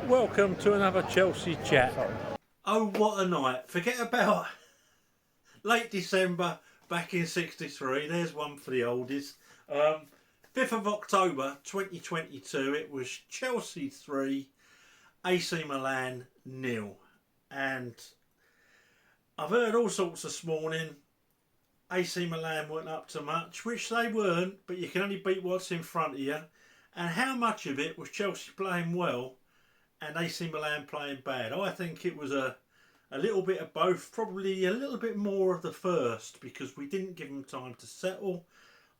Welcome to another Chelsea chat. Oh, what a night. Forget about late December back in '63. There's one for the oldies. 5th of October 2022. It was Chelsea 3, AC Milan 0. And I've heard all sorts this morning. AC Milan weren't up to much, which they weren't, but you can only beat what's in front of you. And how much of it was Chelsea playing well and AC Milan playing bad? I think it was a little bit of both, probably a little bit more of the first, because we didn't give them time to settle.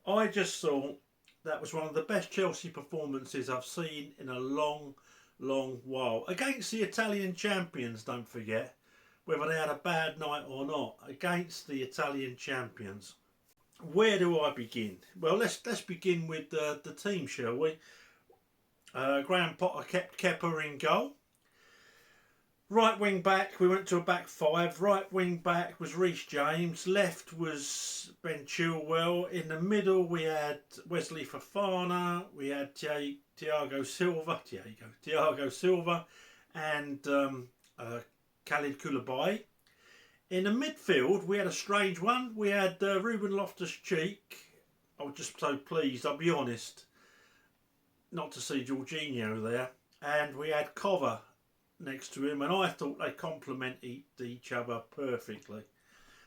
I just thought that was one of the best Chelsea performances I've seen in a long while. Against the Italian champions, don't forget, whether they had a bad night or not, against the Italian champions. Where do I begin? Well, let's begin with the team, shall we? Graham Potter kept Kepa in goal. Right wing back, we went to a back five. Right wing back was Reece James. Left was Ben Chilwell. In the middle, we had Wesley Fofana. We had Thiago Silva, and Khalid Koulibaly. In the midfield, we had a strange one. We had Ruben Loftus-Cheek. I was just so pleased, I'll be honest, not to see Jorginho there. And we had Cover next to him, and I thought they complemented each other perfectly.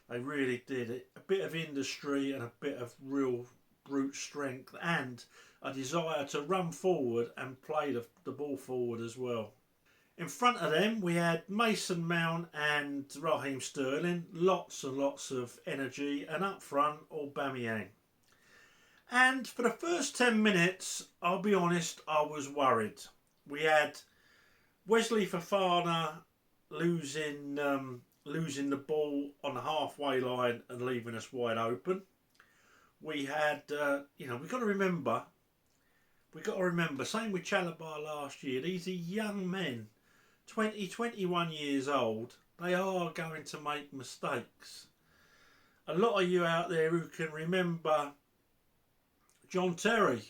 They really did it. A bit of industry and a bit of real brute strength, and a desire to run forward and play the ball forward as well. In front of them, we had Mason Mount and Raheem Sterling. Lots and lots of energy. And up front, Aubameyang. And for the first 10 minutes, I'll be honest, I was worried. We had Wesley Fofana losing the ball on the halfway line and leaving us wide open. We had, we've got to remember, same with Chalobah last year, these are young men. 20, 21 years old, they are going to make mistakes. A lot of you out there who can remember John Terry,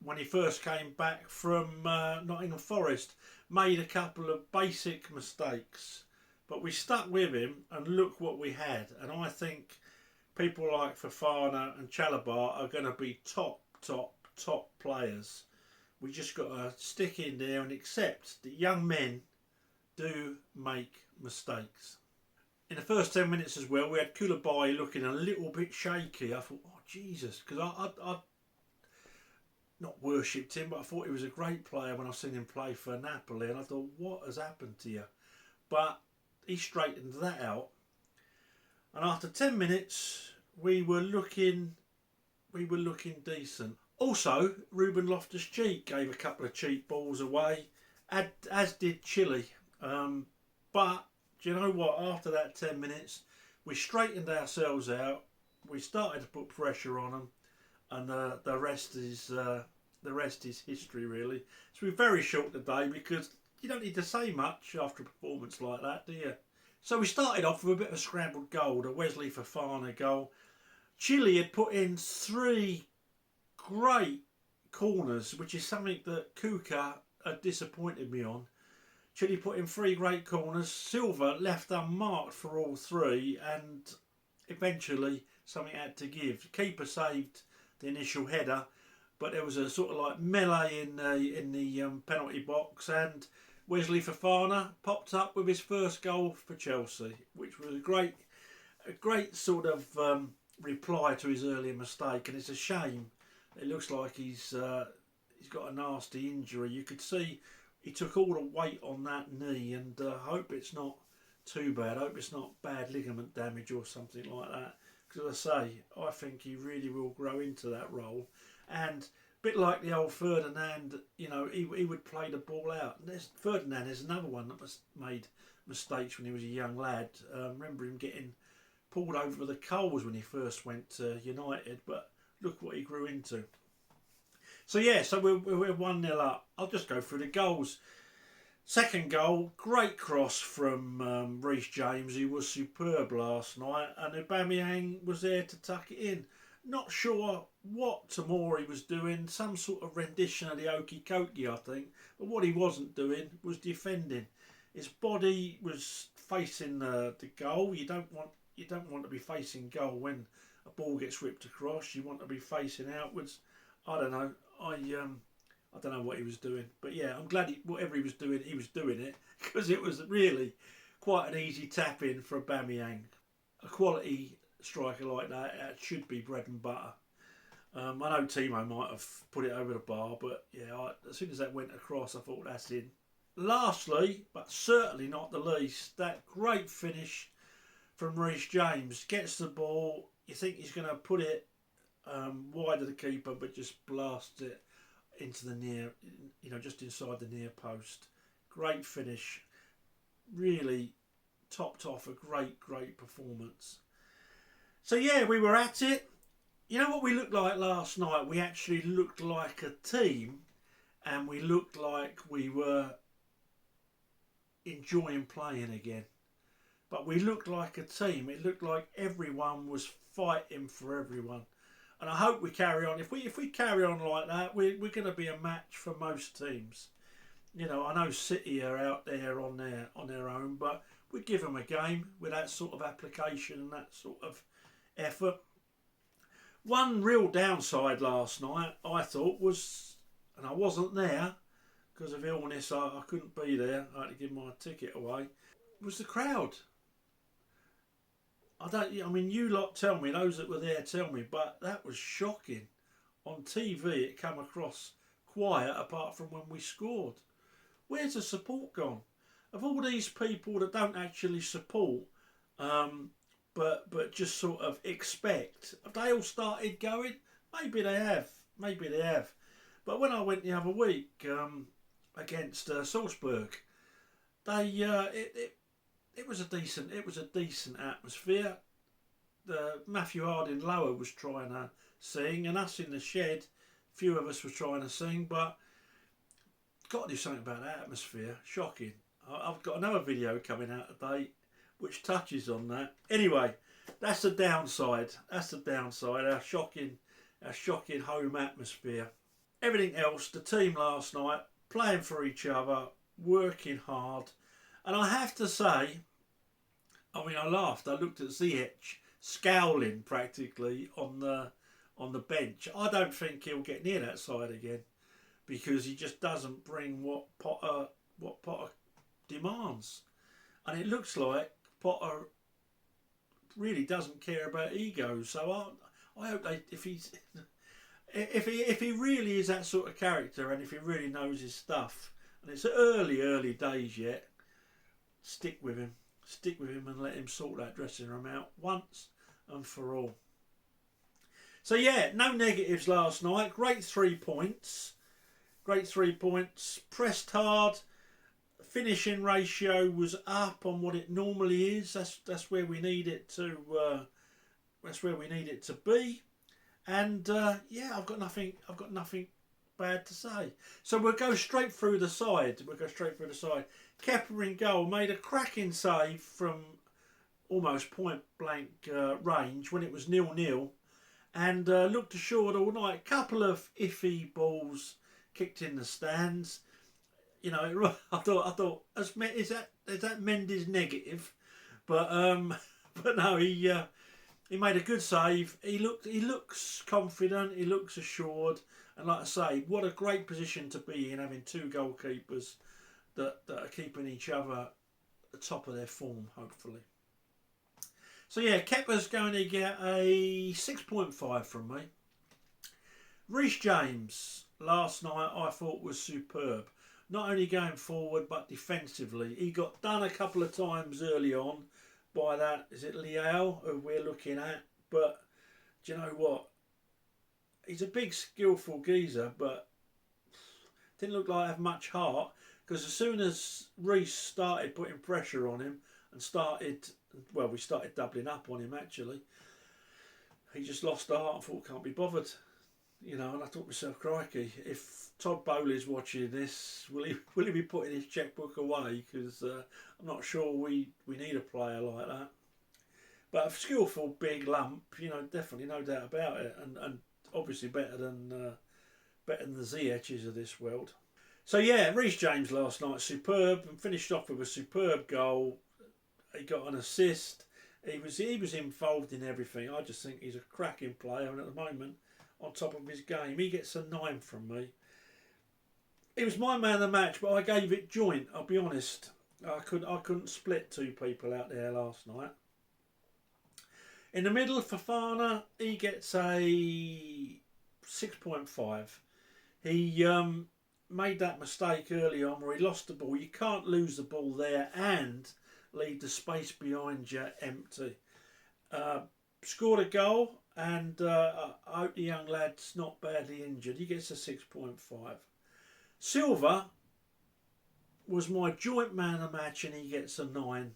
when he first came back from Nottingham Forest, made a couple of basic mistakes. But we stuck with him and look what we had. And I think people like Fofana and Chalobah are going to be top players. We just got to stick in there and accept that young men do make mistakes. In the first 10 minutes as well, we had Koulibaly looking a little bit shaky. I thought, oh Jesus, because I not worshipped him, but I thought he was a great player when I've seen him play for Napoli, and I thought, what has happened to you? But he straightened that out, and after 10 minutes, we were looking decent. Also, Ruben Loftus-Cheek gave a couple of cheap balls away, as did Chile. But do you know what? After that 10 minutes, we straightened ourselves out. We started to put pressure on them, and the rest is history, really. So we're very short today because you don't need to say much after a performance like that, do you? So we started off with a bit of a scrambled goal, the Wesley Fofana goal. Chile had put in 3 great corners, which is something that Kuka had disappointed me on. Chile put in 3 great corners. Silva left unmarked for all 3, and eventually something had to give. Keeper saved the initial header, but there was a sort of like melee in the penalty box, and Wesley Fofana popped up with his first goal for Chelsea, which was a great sort of reply to his earlier mistake. And it's a shame. It looks like he's got a nasty injury. You could see he took all the weight on that knee, and I hope it's not too bad. I hope it's not bad ligament damage or something like that. Because as I say, I think he really will grow into that role. And a bit like the old Ferdinand, he would play the ball out. And Ferdinand is another one that made mistakes when he was a young lad. Remember him getting pulled over the coals when he first went to United, but look what he grew into. So yeah, so we're 1-0 up. I'll just go through the goals. Second goal, great cross from Reece James. He was superb last night, and Aubameyang was there to tuck it in. Not sure what Tamori was doing, some sort of rendition of the Okie Kokie, I think. But what he wasn't doing was defending. His body was facing the goal. You don't want to be facing goal when a ball gets whipped across. You want to be facing outwards. I don't know. I don't know what he was doing, but yeah, I'm glad whatever he was doing it, because it was really quite an easy tap in for Aubameyang. A quality striker like that should be bread and butter. I know Timo might have put it over the bar, but yeah, as soon as that went across, I thought that's in. Lastly, but certainly not the least, that great finish from Reece James. Gets the ball, you think he's going to put it wide of the keeper, but just blasts it into the near, just inside the near post. Great finish. Really topped off a great performance. So yeah, we were at it. You know what we looked like last night? We actually looked like a team, and we looked like we were enjoying playing again. But we looked like a team. It looked like everyone was fighting for everyone. And I hope we carry on. If we carry on like that, we're going to be a match for most teams. I know City are out there on their own, but we give them a game with that sort of application and that sort of effort. One real downside last night, I thought, was, and I wasn't there because of illness, I couldn't be there, I had to give my ticket away, was the crowd. You lot tell me, those that were there tell me, but that was shocking. On TV it came across quiet apart from when we scored. Where's the support gone? Of all these people that don't actually support, but just sort of expect, have they all started going? Maybe they have. But when I went the other week against Salzburg, it was a decent atmosphere. Matthew Harding Lower was trying to sing, and us in the shed, a few of us were trying to sing, but got to do something about that atmosphere. Shocking. I've got another video coming out today which touches on that. Anyway, that's the downside. Our shocking home atmosphere. Everything else, the team last night, playing for each other, working hard. And I have to say, I laughed. I looked at Ziyech scowling practically on the bench. I don't think he'll get near that side again, because he just doesn't bring what Potter demands. And it looks like Potter really doesn't care about ego. So I hope if he really is that sort of character, and if he really knows his stuff, and it's early days yet, stick with him and let him sort that dressing room out once and for all. So yeah, no negatives last night. Great 3 points. Pressed hard. Finishing ratio was up on what it normally is. That's where we need it to. That's where we need it to be. And yeah, I've got nothing bad to say. So we'll go straight through the side. Kepa in goal, made a cracking save from almost point blank range when it was 0-0, and looked assured all night. Couple of iffy balls kicked in the stands. I thought is that Mendy's negative, but no, he made a good save. He looks confident. He looks assured, and like I say, what a great position to be in, having two goalkeepers that are keeping each other at the top of their form, hopefully. So yeah, Kepa's going to get a 6.5 from me. Reece James last night I thought was superb. Not only going forward but defensively. He got done a couple of times early on by that, is it Leao, who we're looking at? But do you know what? He's a big skillful geezer, but didn't look like he had much heart, because as soon as Reece started putting pressure on him and we started doubling up on him actually, he just lost the heart and thought, can't be bothered. And I thought to myself, crikey, if Todd Bowley's watching this, will he be putting his chequebook away? Because I'm not sure we need a player like that. But a skillful big lump, you know, definitely no doubt about it, and obviously better than the Ziyech's of this world. So yeah, Reece James last night, superb, and finished off with a superb goal. He got an assist. He was involved in everything. I just think he's a cracking player, and at the moment, on top of his game, he gets a 9 from me. It was my man of the match, but I gave it joint. I'll be honest. I couldn't split two people out there last night. In the middle, Fofana, he gets a 6.5. He made that mistake early on where he lost the ball. You can't lose the ball there and leave the space behind you empty. Scored a goal, and I hope the young lad's not badly injured. He gets a 6.5. Silva was my joint man of the match, and he gets a 9.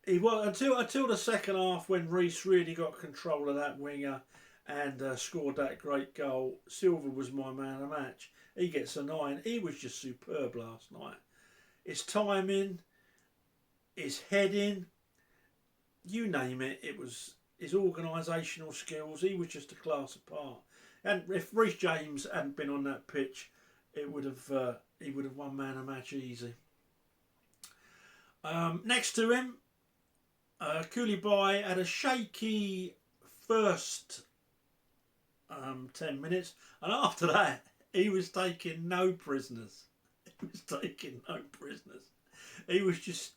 He was until the second half when Reece really got control of that winger and scored that great goal. Silva was my man of the match. He gets a 9. He was just superb last night. His timing, his heading, you name it. It was his organisational skills. He was just a class apart. And if Reece James hadn't been on that pitch, he would have won man of the match easy. Next to him, Koulibaly had a shaky first 10 minutes, and after that he was taking no prisoners. He was just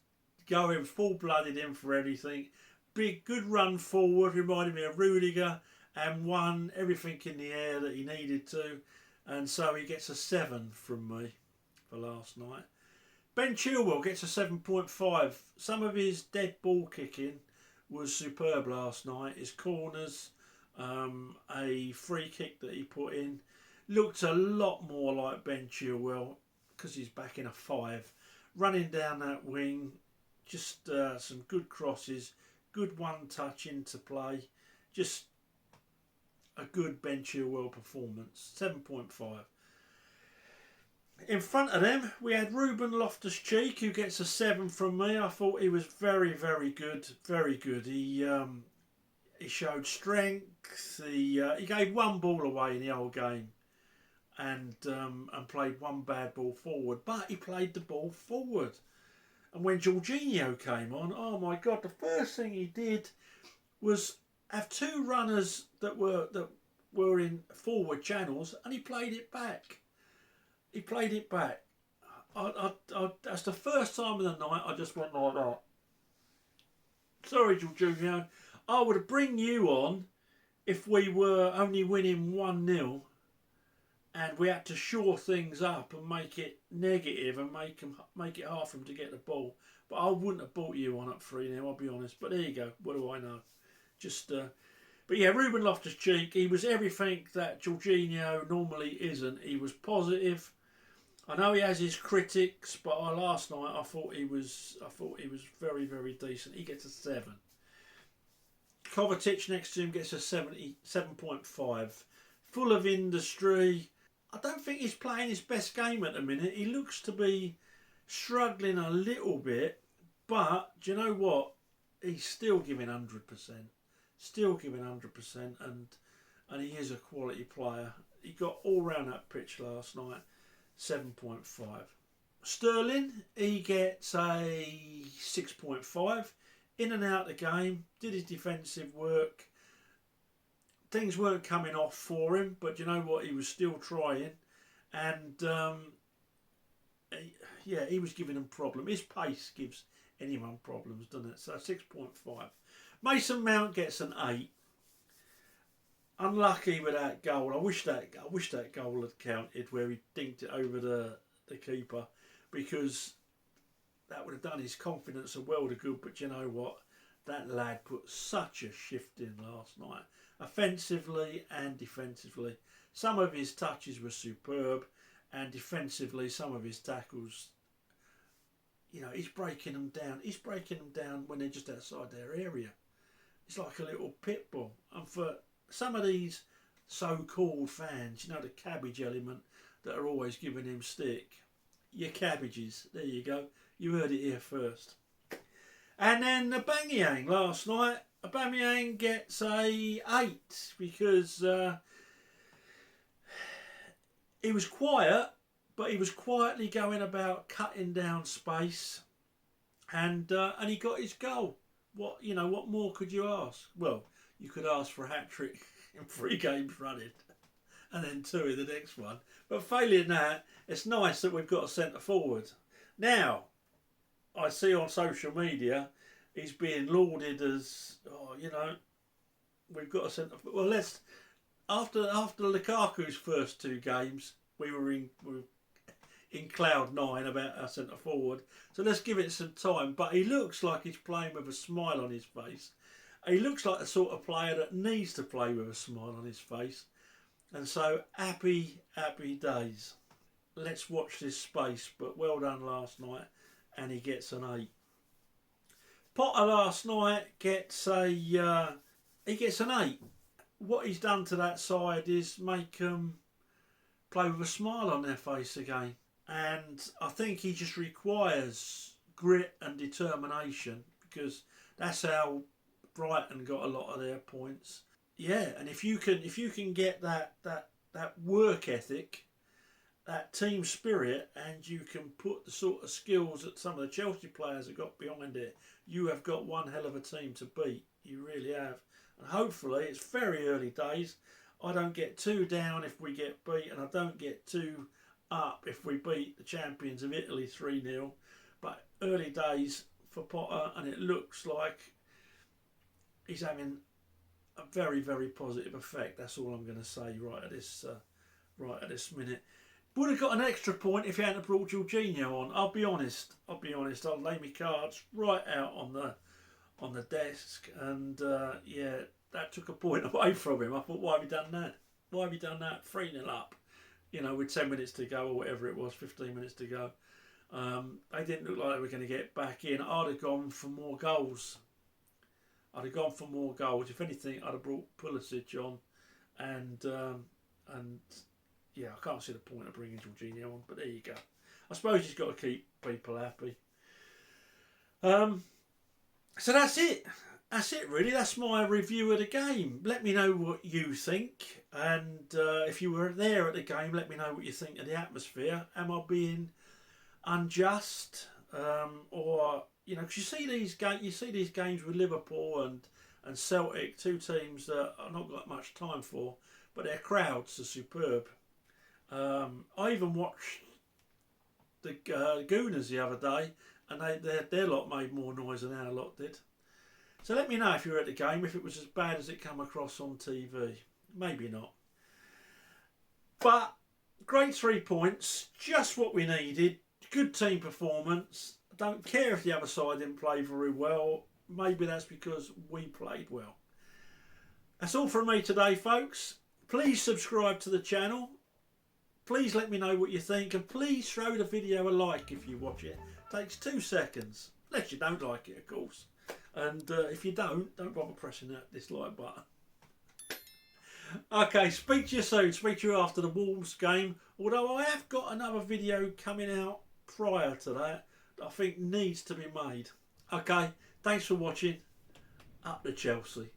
going full-blooded in for everything. Big, good run forward, reminded me of Rudiger, and won everything in the air that he needed to, and so he gets a 7 from me for last night. Ben Chilwell gets a 7.5. Some of his dead ball kicking was superb last night. His corners, a free kick that he put in, looked a lot more like Ben Chilwell because he's back in a 5. Running down that wing, just some good crosses, good one touch into play. Just a good Ben Chilwell performance. 7.5. In front of them, we had Ruben Loftus-Cheek, who gets a 7 from me. I thought he was very, very good. Very good. He showed strength. He gave one ball away in the whole game, and played one bad ball forward. But he played the ball forward. And when Jorginho came on, oh my God, the first thing he did was have two runners that were in forward channels, and he played it back. That's the first time of the night I just went like that. Sorry, Jorginho. I would bring you on if we were only winning 1-0 and we had to shore things up and make it negative and make it hard for him to get the ball. But I wouldn't have brought you on at 3-0, I'll be honest. But there you go. What do I know? But yeah, Ruben Loftus-Cheek, he was everything that Jorginho normally isn't. He was positive. I know he has his critics, but last night I thought he was very, very decent. He gets a 7. Kovacic next to him gets a 7.5. Full of industry. I don't think he's playing his best game at the minute. He looks to be struggling a little bit, but do you know what? He's still giving 100%. Still giving 100%, and he is a quality player. He got all round that pitch last night. 7.5. Sterling, he gets a 6.5. In and out the game, did his defensive work. Things weren't coming off for him, but you know what? He was still trying, and he was giving them problems. His pace gives anyone problems, doesn't it? So 6.5. Mason Mount gets an 8. Unlucky with that goal. I wish that goal had counted where he dinked it over the keeper, because that would have done his confidence a world of good. But you know what? That lad put such a shift in last night, offensively and defensively. Some of his touches were superb, and defensively, some of his tackles, you know, he's breaking them down. He's breaking them down when they're just outside their area. It's like a little pit bull. And for some of these so-called fans, you know, the cabbage element that are always giving him stick, your cabbages, there you go. You heard it here first. And then Aubameyang last night. Aubameyang gets a 8 because he was quiet, but he was quietly going about cutting down space, and he got his goal. What more could you ask? Well, you could ask for a hat trick in 3 games running, and then 2 in the next one. But failing that, it's nice that we've got a centre forward. Now, I see on social media he's being lauded as, we've got a centre. Well, after Lukaku's first 2 games, we were in cloud 9 about our centre forward. So let's give it some time. But he looks like he's playing with a smile on his face. He looks like the sort of player that needs to play with a smile on his face. And so happy days. Let's watch this space. But well done last night, and he gets an 8. Potter last night gets an 8. What he's done to that side is make them play with a smile on their face again. And I think he just requires grit and determination, because that's how Brighton got a lot of their points. Yeah, and if you can get that work ethic, that team spirit, and you can put the sort of skills that some of the Chelsea players have got behind it, you have got one hell of a team to beat. You really have. And hopefully, it's very early days. I don't get too down if we get beat, and I don't get too up if we beat the champions of Italy 3-0. But early days for Potter, and it looks like he's having a very, very positive effect. That's all I'm going to say right at this minute. Would have got an extra point if he hadn't brought Jorginho on. I'll be honest. I'll lay my cards right out on the desk, and that took a point away from him. I thought, why have you done that? Why have you done that? 3-0 up, with 10 minutes to go or whatever it was, 15 minutes to go. They didn't look like they were going to get back in. I'd have gone for more goals. If anything, I'd have brought Pulisic on, and I can't see the point of bringing Jorginho on, but there you go. I suppose he's got to keep people happy. So that's it. That's it, really. That's my review of the game. Let me know what you think. And if you were there at the game, let me know what you think of the atmosphere. Am I being unjust? Or, because you see these games with Liverpool and Celtic, 2 teams that I've not got much time for, but their crowds are superb. I even watched the Gooners the other day, and their lot made more noise than our lot did. So let me know if you were at the game, if it was as bad as it come across on TV. Maybe not. But great 3 points, just what we needed. Good team performance. I don't care if the other side didn't play very well. Maybe that's because we played well. That's all from me today, folks. Please subscribe to the channel. Please let me know what you think, and please throw the video a like if you watch it. It takes 2 seconds, unless you don't like it, of course. And if you don't bother pressing that dislike button. Okay, speak to you soon. Speak to you after the Wolves game. Although I have got another video coming out prior to that I think needs to be made. Okay, thanks for watching. Up to Chelsea.